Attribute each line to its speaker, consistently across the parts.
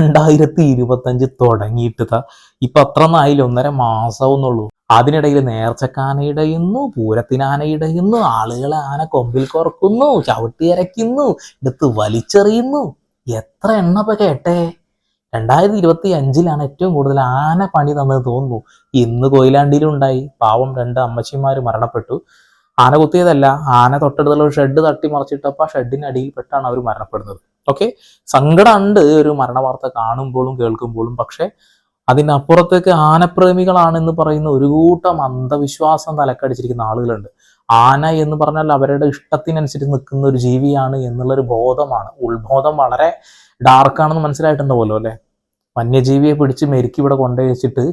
Speaker 1: 2025 തുടങ്ങിയിട്ടതാ ഇപ്പൊ അത്ര നായില്ല, 1.5 മാസമെന്നുള്ളൂ. അതിനിടയിൽ നേർച്ചക്കാനയിടയുന്നു, പൂരത്തിനാനയിടയുന്നു, ആളുകളെ ആന കൊമ്പിൽ കുറക്കുന്നു, ചവിട്ടി അരയ്ക്കുന്നു, എടുത്ത് വലിച്ചെറിയുന്നു. എത്ര എണ്ണ ഇപ്പൊ കേട്ടെ. 2025 ഏറ്റവും കൂടുതൽ ആന പണി തന്നത് തോന്നുന്നു. ഇന്ന് കൊയിലാണ്ടിയിലുണ്ടായി, പാവം 2 അമ്മച്ചിമാര് മരണപ്പെട്ടു. ആന കുത്തിയതല്ല, ആന തൊട്ടടുത്തുള്ള ഒരു ഷെഡ് തട്ടി മറിച്ചിട്ടപ്പോൾ ആ ഷെഡിനടിയിൽപ്പെട്ടാണ് അവർ മരണപ്പെടുന്നത്. ഓക്കെ, സങ്കടമുണ്ട് ഒരു മരണ വാർത്ത കാണുമ്പോഴും കേൾക്കുമ്പോഴും. പക്ഷെ അതിനപ്പുറത്തേക്ക് ആനപ്രേമികളാണെന്ന് പറയുന്ന ഒരു കൂട്ടം അന്ധവിശ്വാസം തലക്കടിച്ചിരിക്കുന്ന ആളുകളുണ്ട്. ആന എന്ന് പറഞ്ഞാൽ അവരുടെ ഇഷ്ടത്തിനനുസരിച്ച് നിൽക്കുന്ന ഒരു ജീവിയാണ് എന്നുള്ളൊരു ബോധമാണ്, ഉത്ബോധം വളരെ ഡാർക്കാണെന്ന് മനസ്സിലായിട്ടുണ്ടാവുമല്ലോ അല്ലെ. വന്യജീവിയെ പിടിച്ച് മെരുക്കി ഇവിടെ കൊണ്ടുപോയി വെച്ചിട്ട്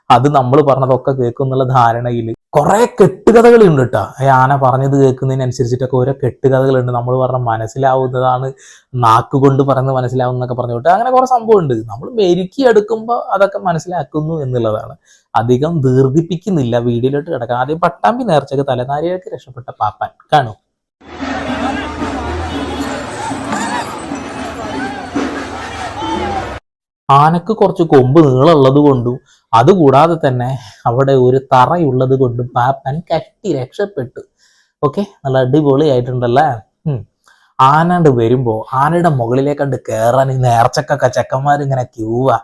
Speaker 1: അത് നമ്മൾ പറഞ്ഞതൊക്കെ കേൾക്കും എന്നുള്ള ധാരണയിൽ കുറെ കെട്ടുകഥകളുണ്ട് കേട്ടോ. ആന പറഞ്ഞത് കേൾക്കുന്നതിനനുസരിച്ചിട്ടൊക്കെ ഓരോ കെട്ടുകഥകളുണ്ട്. നമ്മൾ പറഞ്ഞ മനസ്സിലാവുന്നതാണ്, നാക്കുകൊണ്ട് പറയുന്നത് മനസ്സിലാവുന്നതൊക്കെ പറഞ്ഞു വിട്ട് അങ്ങനെ കുറെ സംഭവമുണ്ട്. നമ്മൾ മെരുക്കി എടുക്കുമ്പോൾ അതൊക്കെ മനസ്സിലാക്കുന്നു എന്നുള്ളതാണ്. അധികം ദീർഘിപ്പിക്കുന്നില്ല, വീഡിയോയിലോട്ട് കിടക്കാം. ആദ്യം പട്ടാമ്പി നേർച്ചക്ക് തലനാരിഴക്ക് രക്ഷപ്പെട്ട പാപ്പാൻ കാണൂ. ആനക്ക് കുറച്ച് കൊമ്പ് നീളമുള്ളത് കൊണ്ടും അതുകൂടാതെ തന്നെ അവിടെ ഒരു തറയുള്ളത് കൊണ്ടും പാപ്പൻ കട്ടി രക്ഷപ്പെട്ടു. ഓക്കെ, നല്ല അടിപൊളി ആയിട്ടുണ്ടല്ലേ. ആനണ്ട് വരുമ്പോ ആനയുടെ മുകളിലേക്കണ്ട് കയറാൻ ഈ നേർച്ചക്കൊക്കെ ചെക്കന്മാരിങ്ങനെ ക്യൂവാ.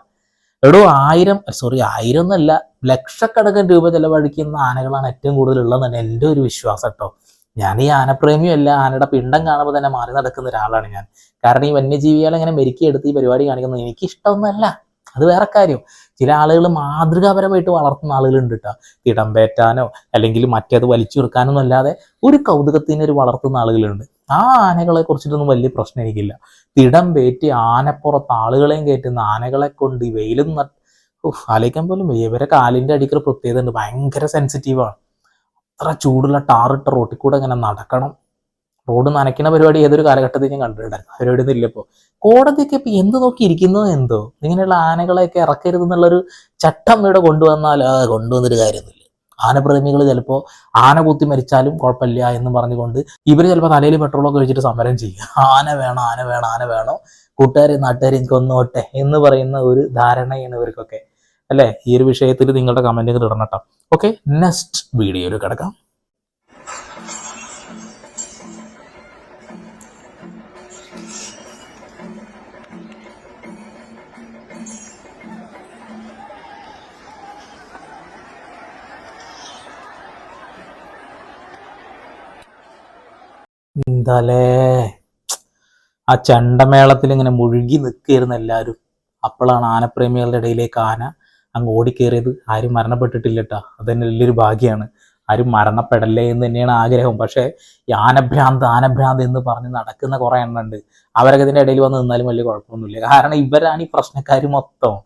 Speaker 1: എടോ 1000 എന്നല്ല, ലക്ഷക്കണക്കിന് രൂപ ചെലവഴിക്കുന്ന ആനകളാണ് ഏറ്റവും കൂടുതൽ ഉള്ളതെന്നാണ് എൻ്റെ ഒരു വിശ്വാസം കേട്ടോ. ഞാൻ ഈ ആനപ്രേമിയല്ല, ആനയുടെ പിണ്ടം കാണുമ്പോൾ തന്നെ മാറി നടക്കുന്ന ഒരാളാണ് ഞാൻ. കാരണം ഈ വന്യജീവികളെ ഇങ്ങനെ മെരുക്കിയെടുത്ത് ഈ പരിപാടി കാണിക്കുന്നത് എനിക്ക് ഇഷ്ടമൊന്നുമല്ല. അത് വേറെ കാര്യം. ചില ആളുകൾ മാതൃകാപരമായിട്ട് വളർത്തുന്ന ആളുകളുണ്ട് കേട്ടോ. തിടമ്പേറ്റാനോ അല്ലെങ്കിൽ മറ്റേത് വലിച്ചു കൊടുക്കാനൊന്നും അല്ലാതെ ഒരു കൗതുകത്തിന് വളർത്തുന്ന ആളുകളുണ്ട്. ആ ആനകളെ കുറിച്ചിട്ടൊന്നും വലിയ പ്രശ്നം എനിക്കില്ല. തിടമ്പേറ്റി ആനപ്പുറത്ത് ആളുകളെയും കയറ്റുന്ന ആനകളെ കൊണ്ട് ഈ വെയിലും ആലോചിക്കാൻ പോലും ഇവരെ കാലിന്റെ അടിക്കൽ പ്രത്യേകത ഉണ്ട്, ഭയങ്കര സെൻസിറ്റീവാണ്. അത്ര ചൂടുള്ള ടാറിട്ട റോട്ടിൽ കൂടെ ഇങ്ങനെ നടക്കണം. റോഡ് നനയ്ക്കുന്ന പരിപാടി ഏതൊരു കാലഘട്ടത്തിൽ ഞാൻ കണ്ടിട്ടുണ്ടായിരുന്നു. പരിപാടി ഒന്നും ഇല്ല. ഇപ്പോൾ കോടതിയൊക്കെ ഇപ്പൊ എന്ത് നോക്കി ഇരിക്കുന്നോ എന്തോ, ഇങ്ങനെയുള്ള ആനകളെയൊക്കെ ഇറക്കരുത് എന്നുള്ളൊരു ചട്ടം ഇവിടെ കൊണ്ടുവന്നാൽ കൊണ്ടുവന്നൊരു കാര്യമൊന്നുമില്ല. ആനപ്രേമികൾ ചിലപ്പോൾ ആന കുത്തി മരിച്ചാലും കുഴപ്പമില്ല എന്ന് പറഞ്ഞുകൊണ്ട് ഇവർ ചിലപ്പോൾ തലയിൽ പെട്രോളൊക്കെ ഒഴിച്ചിട്ട് സമരം ചെയ്യും. ആന വേണം, ആന വേണം, ആന വേണം, കൂട്ടുകാരെയും നാട്ടുകാരെയും കൊന്നോട്ടെ എന്ന് പറയുന്ന ഒരു ധാരണയാണ് ഇവർക്കൊക്കെ അല്ലേ. ഈ ഒരു വിഷയത്തിൽ നിങ്ങളുടെ കമന്റുകൾ ഇടണം കേട്ടോ. ഓക്കെ, നെക്സ്റ്റ് വീഡിയോയിൽ കിടക്കാം. എന്താലേ, ആ ചെണ്ടമേളത്തിൽ ഇങ്ങനെ മുഴുകി നിൽക്കുകയായിരുന്നു എല്ലാവരും. അപ്പോഴാണ് ആനപ്രേമികളുടെ ഇടയിലേക്ക് ആന അങ്ങ് ഓടിക്കേറിയത്. ആരും മരണപ്പെട്ടിട്ടില്ല കേട്ടോ, അതന്നെ വലിയൊരു ഭാഗ്യമാണ്. ആരും മരണപ്പെടല്ലേ എന്ന് തന്നെയാണ് ആഗ്രഹം. പക്ഷേ ഈ ആനഭ്രാന്ത് ആനഭ്രാന്ത് എന്ന് പറഞ്ഞ് നടക്കുന്ന കുറെ എണ്ണുണ്ട്. അവരൊക്കെ ഇതിൻ്റെ ഇടയിൽ വന്ന് നിന്നാലും വലിയ കുഴപ്പമൊന്നുമില്ല. കാരണം ഇവരാണ് ഈ പ്രശ്നക്കാർ മൊത്തം.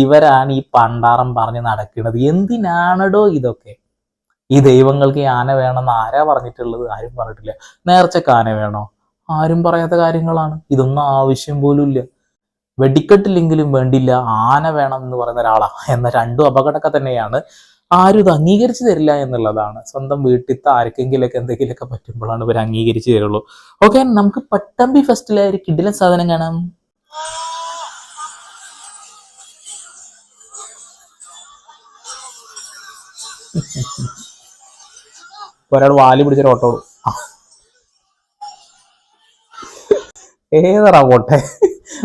Speaker 1: ഇവരാണ് ഈ പണ്ടാറം പറഞ്ഞ് നടക്കുന്നത്. എന്തിനാണടോ ഇതൊക്കെ? ഈ ദൈവങ്ങൾക്ക് ഈ ആന വേണമെന്ന് ആരാ പറഞ്ഞിട്ടുള്ളത്? ആരും പറഞ്ഞിട്ടില്ല. നേർച്ചക്ക് ആന വേണോ? ആരും പറയാത്ത കാര്യങ്ങളാണ്. ഇതൊന്നും ആവശ്യം പോലും ഇല്ല. വെടിക്കെട്ടില്ലെങ്കിലും വേണ്ടില്ല ആന വേണം എന്ന് പറയുന്ന ഒരാളാ എന്ന രണ്ടും അപകടമൊക്കെ തന്നെയാണ്. ആരും ഇത് അംഗീകരിച്ചു തരില്ല എന്നുള്ളതാണ്. സ്വന്തം വീട്ടിലത്തെ ആർക്കെങ്കിലൊക്കെ എന്തെങ്കിലുമൊക്കെ പറ്റുമ്പോഴാണ് ഇവർ അംഗീകരിച്ചു തരുള്ളൂ. ഓക്കെ, നമുക്ക് പട്ടാമ്പി ഫെസ്റ്റിലെ ഒരു കിടിലൻ സാധനം കാണാം. ഒരാൾ വാലി പിടിച്ചൊരു ഓട്ടോ ഏതാ പോട്ടെ,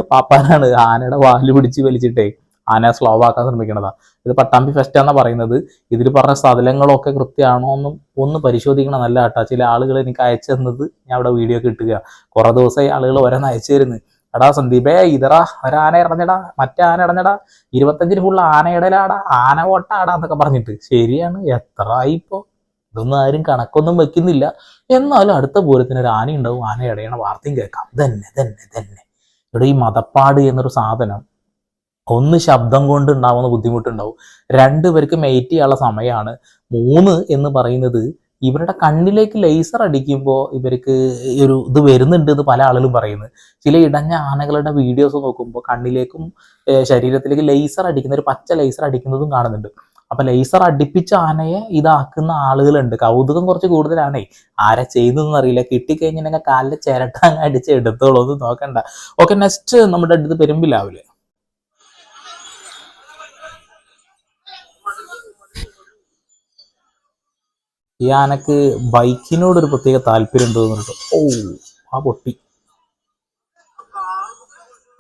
Speaker 1: പാപ്പാനാണ് ആനയുടെ വാല് പിടിച്ച് വലിച്ചിട്ടേ ആന സ്ലോ ആക്കാൻ ശ്രമിക്കണതാ. ഇത് പട്ടാമ്പി ഫെസ്റ്റ് എന്നാ പറയുന്നത്. ഇതിൽ പറഞ്ഞ സ്ഥലങ്ങളൊക്കെ കൃത്യമാണോ എന്നും ഒന്ന് പരിശോധിക്കണം. നല്ല കേട്ടാ. ചില ആളുകൾ എനിക്ക് അയച്ചു തന്നത് ഞാൻ ഇവിടെ വീഡിയോ കിട്ടുക. കുറെ ദിവസമായി ആളുകൾ ഓരോന്ന് അയച്ചു തരുന്നു. എടാ സന്ദീപേ, ഇതറാ ഒരാന ഇറഞ്ഞടാ, മറ്റേ ആന ഇറഞ്ഞടാ, 25 ഫുള്ള് ആന ഇടലാടാ, ആന ഓട്ടാടാ എന്നൊക്കെ പറഞ്ഞിട്ട്. ശരിയാണ്, എത്ര ആയിപ്പോ. ഇതൊന്നും ആരും കണക്കൊന്നും വെക്കുന്നില്ല. എന്നാലും അടുത്ത പൂരത്തിന് ഒരു ആന ഉണ്ടാവും, ആന ഇടയണ വാർത്തയും കേൾക്കാം. തന്നെ ഇവിടെ ഈ മതപ്പാട് എന്നൊരു സാധനം ഒന്ന് ശബ്ദം കൊണ്ട് ഉണ്ടാവുന്ന ബുദ്ധിമുട്ടുണ്ടാവും. 2 പേർക്ക് മെയ്റ്റ് ചെയ്യാനുള്ള സമയമാണ്. 3 എന്ന് പറയുന്നത് ഇവരുടെ കണ്ണിലേക്ക് ലേസർ അടിക്കുമ്പോൾ ഇവർക്ക് ഒരു ഇത് വരുന്നുണ്ട് എന്ന് പല ആളുകളും പറയുന്നത്. ചില ഇടഞ്ഞ ആനകളുടെ വീഡിയോസ് നോക്കുമ്പോൾ കണ്ണിലേക്കും ശരീരത്തിലേക്ക് ലേസർ അടിക്കുന്ന ഒരു പച്ച ലേസർ അടിക്കുന്നതും കാണുന്നുണ്ട്. അപ്പൊ ലേസർ അടുപ്പിച്ച ആനയെ ഇതാക്കുന്ന ആളുകളുണ്ട്. കൗതുകം കുറച്ച് കൂടുതലാണേ. ആരെ ചെയ്യുന്നതെന്ന് അറിയില്ല. കിട്ടിക്കഴിഞ്ഞിട്ടുണ്ടെങ്കിൽ കാലിലെ ചിരട്ട അടിച്ച് എടുത്തോളൂ, ഒന്നും നോക്കണ്ട. ഓക്കെ, നെക്സ്റ്റ് നമ്മുടെ അടുത്ത് പെരുമ്പിലാവില്ലേ. ഈ ആനക്ക് ബൈക്കിനോടൊരു പ്രത്യേക താല്പര്യം ഉണ്ടോ എന്ന് പറഞ്ഞിട്ട് ഓ ആ പൊട്ടി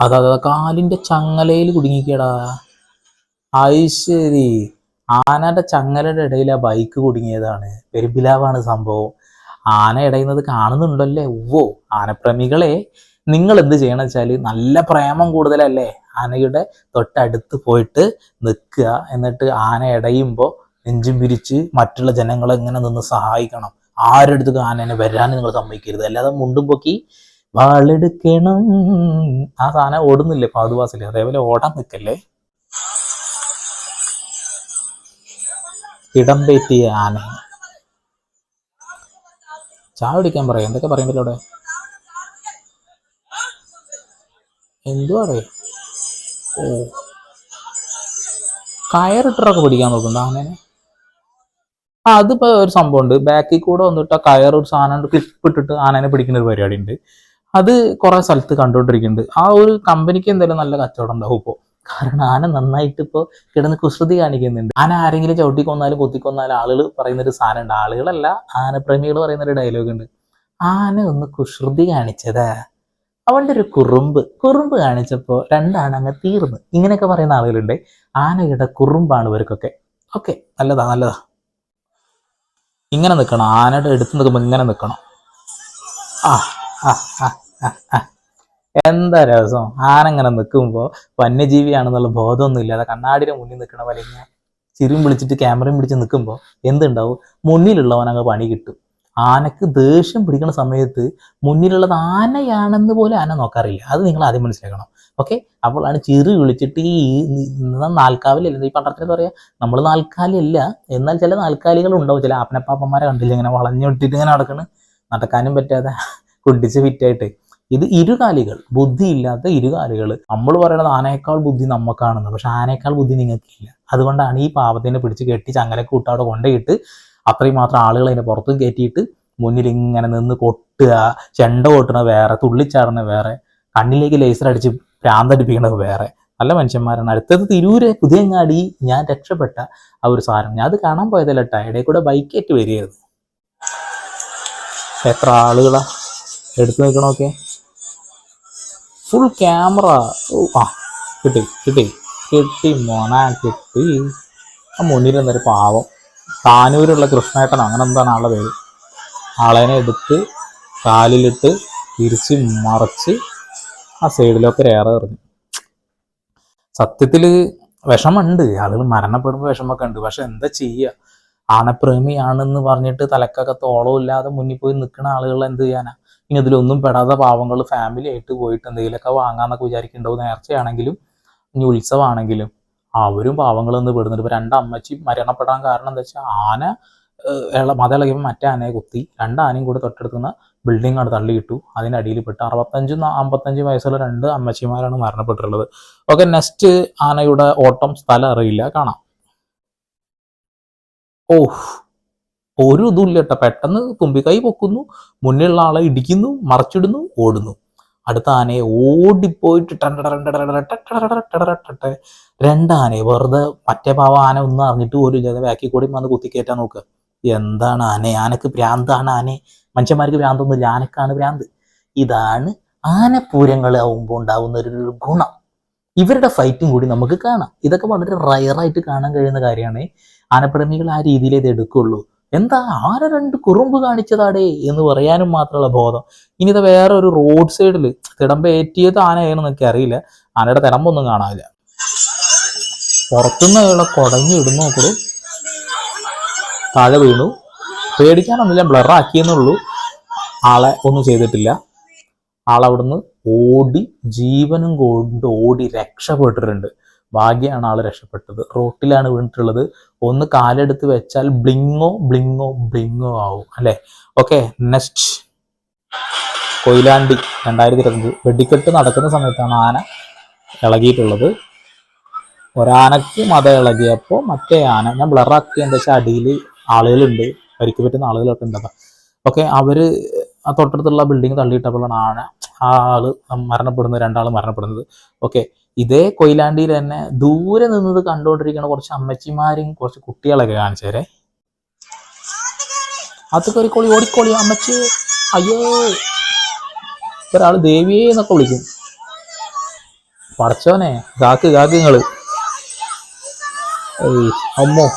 Speaker 1: അതാ കാലിന്റെ ചങ്ങലയിൽ കുടുങ്ങിക്കടാ. ശരി, ആനയുടെ ചങ്ങലയുടെ ഇടയിൽ ആ ബൈക്ക് കുടുങ്ങിയതാണ്. പെരുമ്പിലാവാണ് സംഭവം. ആന ഇടയുന്നത് കാണുന്നുണ്ടല്ലേ. ഓ ആനപ്രേമികളെ, നിങ്ങൾ എന്ത് ചെയ്യണം വെച്ചാൽ, നല്ല പ്രേമം കൂടുതലല്ലേ, ആനയുടെ തൊട്ടടുത്ത് പോയിട്ട് നിൽക്കുക. എന്നിട്ട് ആന ഇടയുമ്പോൾ നെഞ്ചും പിരിച്ച് മറ്റുള്ള ജനങ്ങളെ ഇങ്ങനെ നിന്ന് സഹായിക്കണം. ആരെടുത്ത് ആനനെ വരാൻ നിങ്ങൾ സമ്മതിക്കരുത്. അല്ലാതെ മുണ്ടും പൊക്കി വാളെടുക്കണം ആ സാധനം ഓടുന്നില്ലേ പാതുവാസില്, അതേപോലെ ഓടാൻ നിൽക്കല്ലേ. ഇടം പേറ്റിയ ആന. ചായ കുടിക്കാൻ പറയാം. എന്തൊക്കെ പറയുന്നല്ലോ അവിടെ. എന്തുവാടേ? ഓ കയറിട്ടൊക്കെ പിടിക്കാൻ നോക്കണ്ട ആനേനെ. അതിപ്പോ ഒരു സംഭവം ഉണ്ട്, ബാക്കിൽ കൂടെ വന്നിട്ട് ആ കയർ ഒരു സാധനം ക്ലിപ്പ് ഇട്ടിട്ട് ആനനെ പിടിക്കുന്ന ഒരു പരിപാടി ഉണ്ട്. അത് കുറെ സ്ഥലത്ത് കണ്ടുകൊണ്ടിരിക്കുന്നുണ്ട്. ആ ഒരു കമ്പനിക്ക് എന്തായാലും നല്ല കച്ചവടം ഉണ്ടാവും ഇപ്പോൾ. കാരണം ആന നന്നായിട്ട് ഇപ്പോൾ കിടന്ന് കുസൃതി കാണിക്കുന്നുണ്ട്. ആന ആരെങ്കിലും ചവിട്ടിക്കൊന്നാലും കൊത്തിക്കൊന്നാലും ആളുകൾ പറയുന്നൊരു സാധനം ഉണ്ട്. ആളുകളല്ല, ആനപ്രേമികൾ പറയുന്നൊരു ഡയലോഗ് ഉണ്ട്. ആന ഒന്ന് കുസൃതി കാണിച്ചതാ, അവന്റെ ഒരു കുറുമ്പ് കാണിച്ചപ്പോൾ രണ്ടാണ് തീർന്ന്. ഇങ്ങനെയൊക്കെ പറയുന്ന ആളുകളുണ്ട്. ആനയുടെ കുറുമ്പാണ് ഇവർക്കൊക്കെ. ഓക്കെ, നല്ലതാ. ഇങ്ങനെ നിൽക്കണം, ആനയുടെ എടുത്ത് നിൽക്കുമ്പോൾ ഇങ്ങനെ നിൽക്കണം. ആ ആ ആ ആ എന്താ രസം. ആന ഇങ്ങനെ നിൽക്കുമ്പോൾ വന്യജീവിയാണെന്നുള്ള ബോധമൊന്നും ഇല്ലാതെ കണ്ണാടിയുടെ മുന്നിൽ നിൽക്കണ പോലെ ഇങ്ങനെ ചിരിയും വിളിച്ചിട്ട് ക്യാമറയും പിടിച്ച് നിൽക്കുമ്പോൾ എന്തുണ്ടാവും, മുന്നിലുള്ളവൻ അങ്ങ് പണി കിട്ടും. ആനക്ക് ദേഷ്യം പിടിക്കുന്ന സമയത്ത് മുന്നിലുള്ളത് ആനയാണെന്ന് പോലും ആന നോക്കാറില്ല. അത് നിങ്ങൾ ആദ്യം മനസ്സിലാക്കണം. ഓക്കെ, അപ്പോഴാണ് ചിറി വിളിച്ചിട്ട് ഈ നാൽക്കാലിയല്ല, ഈ പണ്ടത്തെ പറയാ, നമ്മൾ നാൽക്കാലിയല്ല, എന്നാൽ ചില നാൽക്കാലികൾ ഉണ്ടാവും. ചില ആപ്പനപ്പാപ്പന്മാരെ കണ്ടില്ല, ഇങ്ങനെ വളഞ്ഞൊട്ടിട്ട് ഇങ്ങനെ നടക്കാനും പറ്റാതെ കുണ്ടിച്ച് ഫിറ്റായിട്ട്. ഇത് ഇരുകാലികൾ, ബുദ്ധിയില്ലാത്ത ഇരുകാലികൾ. നമ്മൾ പറയണത് ആനയേക്കാൾ ബുദ്ധി നമുക്കാണെന്ന്, പക്ഷെ ആനയേക്കാൾ ബുദ്ധി നിങ്ങൾക്കില്ല. അതുകൊണ്ടാണ് ഈ പാവത്തിനെ പിടിച്ച് കെട്ടി ചങ്ങലക്ക് കൂട്ടവിടെ കൊണ്ടുപോയിട്ട് അത്രയും മാത്രം ആളുകൾ അതിനെ പുറത്തും കയറ്റിയിട്ട് മുന്നിൽ ഇങ്ങനെ നിന്ന് കൊട്ടുക. ചെണ്ട കൊട്ടണ വേറെ, തുള്ളിച്ചാടുന്ന വേറെ, കണ്ണിലേക്ക് ലേസർ അടിച്ച് ഭ്രാന്തടിപ്പിക്കണത് വേറെ. നല്ല മനുഷ്യന്മാരാണ്. അടുത്തത് തിരൂര് പുതിയങ്ങാടി ഞാൻ രക്ഷപ്പെട്ട ആ ഒരു സാധനം. ഞാൻ അത് കാണാൻ പോയതല്ല കേട്ടോ, ഇടയിൽ കൂടെ ബൈക്കേറ്റ് വരികയായിരുന്നു. എത്ര ആളുകളാ എടുത്തു നിൽക്കണമൊക്കെ, ഫുൾ ക്യാമറ. ആ കിട്ടി മോനാ കിട്ടി. ആ മുന്നിൽ എന്നൊരു പാവം താനൂരുള്ള കൃഷ്ണേട്ടനോ അങ്ങനെ എന്താണ് ആളുടെ പേര്, ആളേനെ എടുത്ത് കാലിലിട്ട് തിരിച്ച് മറച്ച് ആ സൈഡിലൊക്കെ ഏറെ എറിഞ്ഞു. സത്യത്തില് വിഷമുണ്ട്, ആളുകൾ മരണപ്പെടുമ്പോൾ വിഷമൊക്കെ ഉണ്ട്. പക്ഷെ എന്താ ചെയ്യുക, ആനപ്രേമിയാണെന്ന് പറഞ്ഞിട്ട് തലക്കൊക്കെ തോളവും ഇല്ലാതെ മുന്നിൽ പോയി നിൽക്കുന്ന ആളുകൾ എന്ത് ചെയ്യാനാ. ഇനി ഇതിലൊന്നും പെടാതെ പാവങ്ങൾ ഫാമിലി ആയിട്ട് പോയിട്ട് എന്തെങ്കിലുമൊക്കെ വാങ്ങാന്നൊക്കെ വിചാരിക്കുന്നുണ്ടാവും. നേർച്ചയാണെങ്കിലും ഇനി ഉത്സവമാണെങ്കിലും അവരും പാവങ്ങളൊന്ന് പെടുന്നുണ്ട്. ഇപ്പൊ രണ്ടമ്മച്ചി മരണപ്പെടാൻ കാരണം എന്താ വെച്ചാൽ, ആന മത ഇളകിയപ്പോൾ മറ്റേ ആനയെ കുത്തി. രണ്ടാനയും കൂടെ തൊട്ടടുത്തുനിന്ന് ബിൽഡിംഗ് ആണ് തള്ളിയിട്ടു. അതിൻ്റെ അടിയിൽ പെട്ട് 55 വയസ്സുള്ള 2 അമ്മച്ചിമാരാണ് മരണപ്പെട്ടിട്ടുള്ളത്. ഓക്കെ, നെക്സ്റ്റ് ആനയുടെ ഓട്ടം സ്ഥലം അറിയില്ല, കാണാം. ഓഹ്, ഒരു ഇതും ഇല്ല കേട്ടോ. പെട്ടെന്ന് തുമ്പിക്കൈ പൊക്കുന്നു, മുന്നിലുള്ള ആളെ ഇടിക്കുന്നു, മറച്ചിടുന്നു, ഓടുന്നു. അടുത്ത ആനയെ ഓടിപ്പോയിട്ട് രണ്ടാനയെ വെറുതെ മറ്റേ പാവ ആന ഒന്നും അറിഞ്ഞിട്ട് പോലും ഇല്ലാതെ ബാക്കി കൂടി വന്ന് കുത്തിക്കയറ്റാൻ നോക്കുക. എന്താണ് ആനക്ക് ഭ്രാന്താണ്. മനുഷ്യന്മാർക്ക് ഭ്രാന്തൊന്നുമില്ല, ആനക്കാണ് ഭ്രാന്ത്. ഇതാണ് ആനപ്പൂരങ്ങളാവുമ്പോൾ ഉണ്ടാവുന്ന ഒരു ഗുണം. ഇവരുടെ ഫൈറ്റും കൂടി നമുക്ക് കാണാം. ഇതൊക്കെ വളരെ റയറായിട്ട് കാണാൻ കഴിയുന്ന കാര്യമാണ്. ആനപ്രേമികൾ ആ രീതിയിൽ ഇത് എടുക്കുള്ളൂ. എന്താ ആന 2 കുറുമ്പ് കാണിച്ചതാടേ എന്ന് പറയാനും മാത്രമുള്ള ബോധം. ഇനി ഇത് വേറെ ഒരു റോഡ് സൈഡിൽ തിടമ്പേറ്റിയത് ആനയാണെന്ന് എനിക്ക് അറിയില്ല. ആനയുടെ തിടമ്പൊന്നും കാണാനില്ല. പുറത്തുനിന്ന് അയാളെ കുടഞ്ഞു ഇടുന്നു, നോക്കൂ, താഴെ വീണു. പേടിക്കാനൊന്നുമില്ല, ബ്ലറാക്കിയെന്നുള്ളൂ. ആളെ ഒന്നും ചെയ്തിട്ടില്ല. ആളവിടുന്ന് ഓടി, ജീവനും കൊണ്ട് ഓടി രക്ഷപ്പെട്ടിട്ടുണ്ട്. ഭാഗ്യമാണ് ആള് രക്ഷപ്പെട്ടത്. റോട്ടിലാണ് വീണിട്ടുള്ളത്. ഒന്ന് കാലെടുത്ത് വെച്ചാൽ ബ്ലിങ്ങോ ആവും അല്ലേ. ഓക്കെ, നെക്സ്റ്റ് കൊയിലാണ്ടി 2025 വെടിക്കെട്ട് നടക്കുന്ന സമയത്താണ് ആന ഇളകിയിട്ടുള്ളത്. ഒരാനക്ക് മത ഇളകിയപ്പോൾ മറ്റേ ആന, ഞാൻ ബ്ലറാക്കി എന്താ വെച്ചാൽ അടിയിൽ ആളുകളുണ്ട്, പരിക്ക് പറ്റുന്ന ആളുകളൊക്കെ ഉണ്ടതാ. ഓക്കെ, അവര് ആ തൊട്ടടുത്തുള്ള ബിൽഡിംഗ് തള്ളിയിട്ടപ്പോഴാണ് ആ ആള് മരണപ്പെടുന്നത്, 2 ആൾ മരണപ്പെടുന്നത്. ഓക്കെ, ഇതേ കൊയിലാണ്ടിയിൽ തന്നെ ദൂരെ നിന്നത് കണ്ടുകൊണ്ടിരിക്കുന്ന കുറച്ച് അമ്മച്ചിമാരും കുറച്ച് കുട്ടികളൊക്കെ കാണിച്ചേരെ. അത് കയറിക്കോളി, ഓടിക്കോളി അമ്മച്ചേ. അയ്യോ, ഒരാൾ ദേവിയെ എന്നൊക്കെ വിളിക്കും. പടച്ചോനെ, കാക്ക് കാക്ക് നിങ്ങള്. അമ്മോ.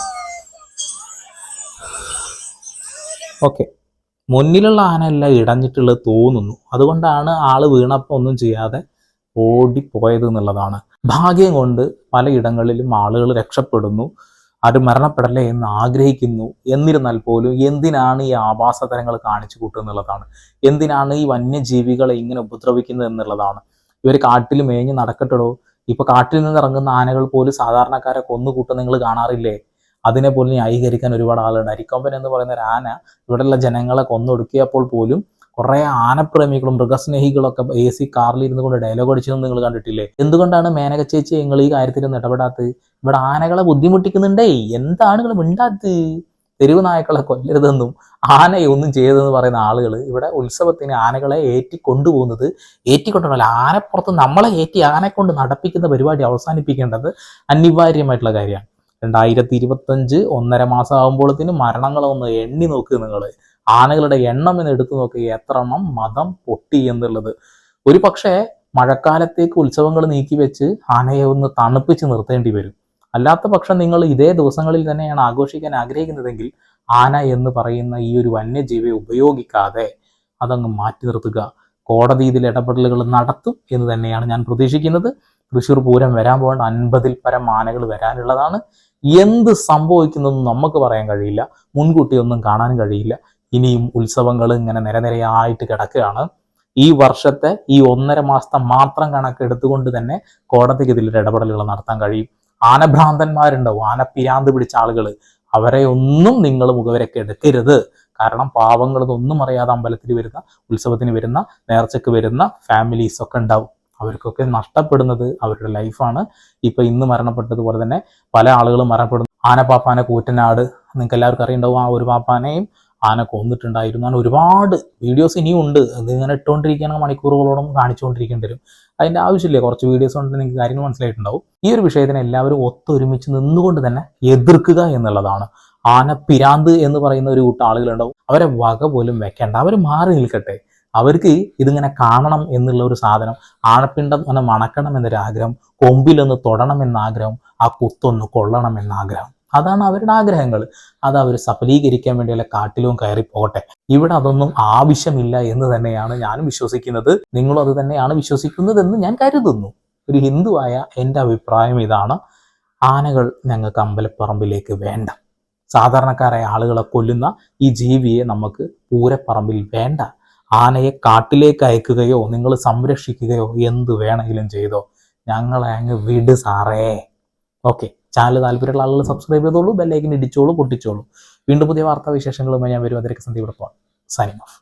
Speaker 1: ഓക്കെ, മുന്നിലുള്ള ആനയെല്ലാം ഇടഞ്ഞിട്ടുള്ളത് തോന്നുന്നു. അതുകൊണ്ടാണ് ആള് വീണപ്പോൾ ഒന്നും ചെയ്യാതെ ഓടിപ്പോയത് എന്നുള്ളതാണ്. ഭാഗ്യം കൊണ്ട് പലയിടങ്ങളിലും ആളുകൾ രക്ഷപ്പെടുന്നു, ആരും മരണപ്പെടല്ലേ എന്ന് ആഗ്രഹിക്കുന്നു. എന്നിരുന്നാൽ പോലും എന്തിനാണ് ഈ ആഭാസതരങ്ങൾ കാണിച്ചു കൂട്ടുന്നുള്ളതാണ്. എന്തിനാണ് ഈ വന്യജീവികളെ ഇങ്ങനെ ഉപദ്രവിക്കുന്നത് എന്നുള്ളതാണ്. ഇവർ കാട്ടിൽ മേഞ്ഞ് നടക്കട്ടോ. ഇപ്പൊ കാട്ടിൽ നിന്ന് ഇറങ്ങുന്ന ആനകൾ പോലും സാധാരണക്കാരെ കൊന്നുകൂട്ടം നിങ്ങൾ കാണാറില്ലേ? അതിനെ പോലും ന്യായീകരിക്കാൻ ഒരുപാട് ആളുണ്ട്. അരിക്കൊമ്പൻ എന്ന് പറയുന്ന ഒരു ആന ഇവിടെയുള്ള ജനങ്ങളെ കൊന്നൊടുക്കിയപ്പോൾ പോലും കുറെ ആനപ്രേമികളും മൃഗസ്നേഹികളൊക്കെ AC കാറിൽ ഇരുന്ന് കൊണ്ട് ഡയലോഗ് അടിച്ചതെന്ന് നിങ്ങൾ കണ്ടിട്ടില്ലേ? എന്തുകൊണ്ടാണ് മേനക ചേച്ചി നിങ്ങൾ ഈ കാര്യത്തിലൊന്നും ഇടപെടാത്തത്? ഇവിടെ ആനകളെ ബുദ്ധിമുട്ടിക്കുന്നുണ്ടേ, എന്താണ് നിങ്ങൾ മിണ്ടാത്തത്? തെരുവ് നായക്കളെ കൊല്ലരുതെന്നും ആനയെ ഒന്നും ചെയ്തതെന്ന് പറയുന്ന ആളുകൾ ഇവിടെ ഉത്സവത്തിന് ആനകളെ ഏറ്റിക്കൊണ്ടുപോകുന്നത്, ഏറ്റിക്കൊണ്ടുപോകല ആനപ്പുറത്ത് നമ്മളെ ഏറ്റി ആനെ കൊണ്ട് നടപ്പിക്കുന്ന പരിപാടി അവസാനിപ്പിക്കേണ്ടത് അനിവാര്യമായിട്ടുള്ള കാര്യമാണ്. 2025 1.5 മാസം ആകുമ്പോഴത്തേന് മരണങ്ങളൊന്ന് എണ്ണി നോക്കുക നിങ്ങൾ. ആനകളുടെ എണ്ണം എന്ന് എടുത്തു നോക്കുക, എത്ര എണ്ണം മതം പൊട്ടി എന്നുള്ളത്. ഒരു പക്ഷേ മഴക്കാലത്തേക്ക് ഉത്സവങ്ങൾ നീക്കി വെച്ച് ആനയെ ഒന്ന് തണുപ്പിച്ച് നിർത്തേണ്ടി വരും. അല്ലാത്ത പക്ഷം നിങ്ങൾ ഇതേ ദിവസങ്ങളിൽ തന്നെയാണ് ആഘോഷിക്കാൻ ആഗ്രഹിക്കുന്നതെങ്കിൽ ആന എന്ന് പറയുന്ന ഈ ഒരു വന്യജീവിയെ ഉപയോഗിക്കാതെ അതങ്ങ് മാറ്റി നിർത്തുക. കോടതി ഇതിൽ ഇടപെടലുകൾ നടത്തും എന്ന് തന്നെയാണ് ഞാൻ പ്രതീക്ഷിക്കുന്നത്. തൃശ്ശൂർ പൂരം വരാൻ പോകേണ്ട 50-ൽ പരം ആനകൾ വരാനുള്ളതാണ്. എന്ത് സംഭവിക്കുന്നതെന്ന് നമുക്ക് പറയാൻ കഴിയില്ല, മുൻകൂട്ടി ഒന്നും കാണാൻ കഴിയില്ല. ഇനിയും ഉത്സവങ്ങൾ ഇങ്ങനെ നിരനിരയായിട്ട് കിടക്കുകയാണ്. ഈ വർഷത്തെ ഈ 1.5 മാസത്തെ മാത്രം കണക്കെടുത്തുകൊണ്ട് തന്നെ കോടതിക്ക് ഇതിൽ ഇടപെടലുകൾ നടത്താൻ കഴിയും. ആനഭ്രാന്തന്മാരുണ്ടാവും, ആനപ്പിരാന്ത് പിടിച്ച ആളുകൾ, അവരെ ഒന്നും നിങ്ങൾ മുഖവരൊക്കെ എടുക്കരുത്. കാരണം പാവങ്ങളതൊന്നും അറിയാതെ അമ്പലത്തിൽ വരുന്ന, ഉത്സവത്തിന് വരുന്ന, നേർച്ചയ്ക്ക് വരുന്ന ഫാമിലീസ് ഒക്കെ ഉണ്ടാവും. അവർക്കൊക്കെ നഷ്ടപ്പെടുന്നത് അവരുടെ ലൈഫാണ്. ഇപ്പൊ ഇന്ന് മരണപ്പെട്ടതുപോലെ തന്നെ പല ആളുകളും മരണപ്പെടുന്നു. ആനപ്പാപ്പാനെ കൂറ്റനാട് നിങ്ങൾക്ക് എല്ലാവർക്കും അറിയുണ്ടാവും. ആ ഒരു പാപ്പാനെയും ആന കൊന്നിട്ടുണ്ടായിരുന്നു. അങ്ങനെ ഒരുപാട് വീഡിയോസ് ഇനിയും ഉണ്ട്. ഇതിങ്ങനെ ഇട്ടുകൊണ്ടിരിക്കുകയാണെങ്കിൽ മണിക്കൂറുകളോളം കാണിച്ചുകൊണ്ടിരിക്കേണ്ടി വരും. അതിൻ്റെ ആവശ്യമില്ല. കുറച്ച് വീഡിയോസ് കൊണ്ട് നിങ്ങൾക്ക് കാര്യങ്ങൾ മനസ്സിലായിട്ടുണ്ടാവും. ഈ ഒരു വിഷയത്തിന് എല്ലാവരും ഒത്തൊരുമിച്ച് നിന്നുകൊണ്ട് തന്നെ എതിർക്കുക എന്നുള്ളതാണ്. ആനപ്പിരാന്ത് എന്ന് പറയുന്ന ഒരു കൂട്ടം ആളുകളുണ്ടാവും. അവരെ വക പോലും വെക്കേണ്ട, അവർ മാറി നിൽക്കട്ടെ. അവർക്ക് ഇതിങ്ങനെ കാണണം എന്നുള്ള ഒരു സാധനം, ആനപ്പിണ്ടം ഒന്ന് മണക്കണം എന്നൊരാഗ്രഹം, കൊമ്പിലൊന്ന് തൊടണം എന്നാഗ്രഹം, ആ കുത്തൊന്ന് കൊള്ളണം എന്നാഗ്രഹം, അതാണ് അവരുടെ ആഗ്രഹങ്ങൾ. അത് അവർ സഫലീകരിക്കാൻ വേണ്ടിയുള്ള കാട്ടിലും കയറി പോകട്ടെ. ഇവിടെ അതൊന്നും ആവശ്യമില്ല എന്ന് തന്നെയാണ് ഞാനും വിശ്വസിക്കുന്നത്. നിങ്ങളും അത് തന്നെയാണ് വിശ്വസിക്കുന്നതെന്ന് ഞാൻ കരുതുന്നു. ഒരു ഹിന്ദുവായ എൻ്റെ അഭിപ്രായം ഇതാണ്. ആനകൾ ഞങ്ങൾക്ക് അമ്പലപ്പറമ്പിലേക്ക് വേണ്ട. സാധാരണക്കാരായ ആളുകളെ കൊല്ലുന്ന ഈ ജീവിയെ നമുക്ക് പൂരപ്പറമ്പിൽ വേണ്ട. ആനയെ കാട്ടിലേക്ക് അയക്കുകയോ നിങ്ങൾ സംരക്ഷിക്കുകയോ എന്ത് വേണമെങ്കിലും ചെയ്തോ, ഞങ്ങളെ അങ്ങ് വിട് സാറേ. ഓക്കെ, ചാനൽ താല്പര്യമുള്ള ആളുകൾ സബ്സ്ക്രൈബ് ചെയ്തോളൂ, ബെല്ലൈക്കൻ ഇടിച്ചോളൂ, പൊട്ടിച്ചോളൂ. വീണ്ടും പുതിയ വാർത്താ വിശേഷങ്ങളുമായി ഞാൻ വരും. അതിലേക്ക് സന്ദീപ് സൈനിങ് ഓഫ്.